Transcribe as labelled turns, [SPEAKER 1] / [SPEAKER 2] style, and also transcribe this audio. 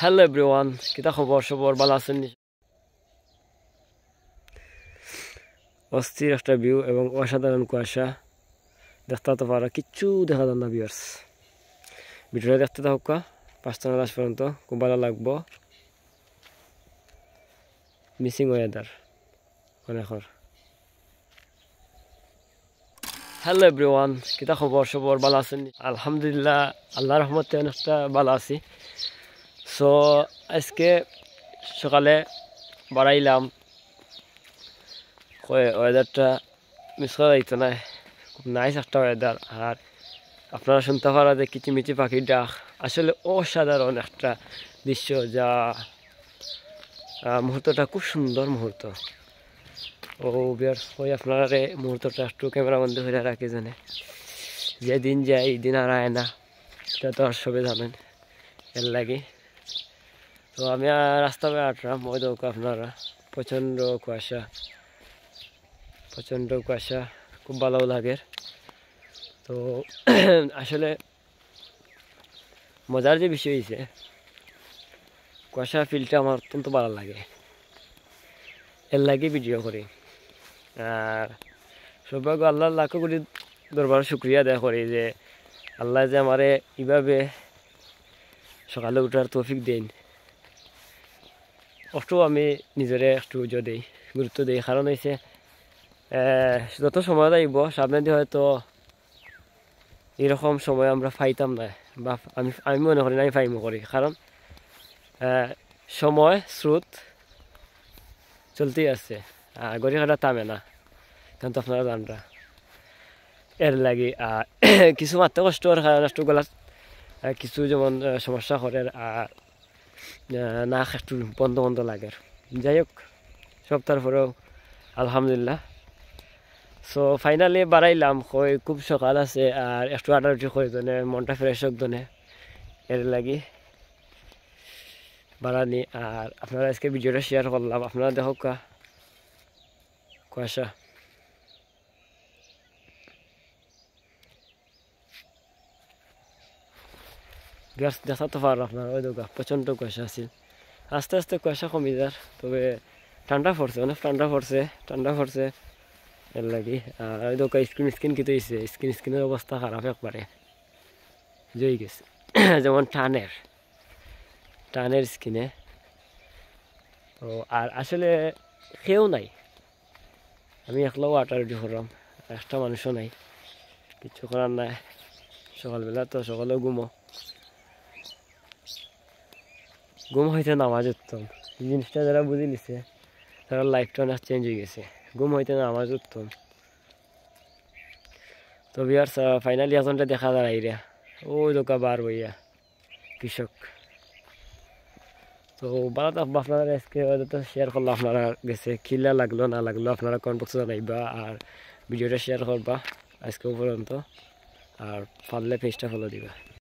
[SPEAKER 1] Hello everyone, কিতা খবর? সবর ভালো আছেন? অস্থির একটা ভিউ এবং অসাধারণ কুয়াশা দেখতে তো পারা, কিচ্ছু দেখা যান না ভিউয়ার্স। ভিডিওটা দেখতে থাকুক 5টা লাশ পর্যন্ত, খুব ভালো লাগবো। মিসিং ওয়েদার অনেক। হ্যালো এভরিওয়ান, কিতা খবর? সবর ভালো আছেন? আলহামদুলিল্লাহ, আল্লাহর রহমতে অনেকটা ভালো আছি। সো আজকে সকালে বাড়াইলাম, ওয়েদারটা মিস করা যাইতো না, খুব নাইস একটা ওয়েদার। আর আপনারা শুনতে পারা যে কিচিমিচি পাখির ডাক, আসলে অসাধারণ একটা দৃশ্য, যা মুহূর্তটা খুব সুন্দর মুহূর্ত। ও বিয়ার ওই আপনারা মুহূর্তটা একটু ক্যামেরা বন্ধ করে রাখি, জানে যেদিন যায় এই দিন আর আয় না, এটা তো আর সবে জানেন। এর লাগে তো আমি রাস্তা বেয়ে আটলাম, ওই দেখো আপনারা প্রচণ্ড কুয়াশা, প্রচণ্ড কুয়াশা, খুব ভালো লাগে। তো আসলে মজার যে বিষয় হয়েছে, কুয়াশা ফিলটা আমার অত্যন্ত ভালো লাগে, এর লাগে ভিডিও করি। আর সৌভাগ্য আল্লাহ লাখো কোটি দরবার শুক্রিয়া আদায় করি যে আল্লাহ যে আমারে এইভাবে সকালে উঠার তৌফিক দেন, অটো আমি নিজেরে একটু দিই, গুরুত্ব দিই। কারণ হয়েছে যত সময় যাইব সামনে দিয়ে হয়তো এরকম সময় আমরা পাইতাম না, বা আমি মনে করি না আমি পাইমো করি। কারণ সময় স্রোত চলতেই আছে, গড়ি কাটা থামে না, কিন্তু আপনারা জানরা এর লাগে কিছু মাত্র কষ্টর কারণ একটু গলা কিছু যেমন সমস্যা করে, আর নাক একটু বন্ধ বন্ধ লাগে। যাই হোক, সব তারপরেও আলহামদুলিল্লাহ। সো ফাইনালি বাড়াইলাম, খুব সকাল আছে আর একটু আটাউটি করে দনে মনটা ফ্রেশ হোক দনে, এর লাগি বাড়ানি। আর আপনারা আজকে ভিডিওটা শেয়ার করলাম, আপনারা দেখো কুয়াশা। গ্যাস দেখা তো পার আপনার, ওই দোকা প্রচণ্ড কুয়াশা আছিল। আস্তে আস্তে কুয়াশা কমে যার, তবে ঠান্ডা পড়ছে, অনেক ঠান্ডা পড়ছে এর লাগি। আর ওই দোকা স্কিন কি হয়েছে, স্কিনের অবস্থা খারাপ একবারে, জয় গেছে। যেমন টানের স্কিনে। তো আর আসলে কেউ নাই, আমি একলাও ওয়াটার রেডি করলাম, একটা মানুষও নাই, কিছু করার নাই। সকালবেলা তো সকালেও ঘুম হইতে নামাজ উত্তম, এই জিনিসটা যারা বুঝে নিছে তারা লাইফটা অনেক চেঞ্জ হয়ে গেছে। ঘুম হইতে নামাজ উত্তম। তো বিয়ার ফাইনালি এখনটা দেখা যায় রে, ওই দোকা বার বইয়া কৃষক। তো ভালো থাকবো। আপনারা আজকে তো শেয়ার করলাম, আপনারা গেছে খিলা লাগলো না লাগলো আপনারা কমেন্ট বক্সে জানাইবা, আর ভিডিওটা শেয়ার করবা আজকে পর্যন্ত, আর পারলে পেজটা ফলো দিবা।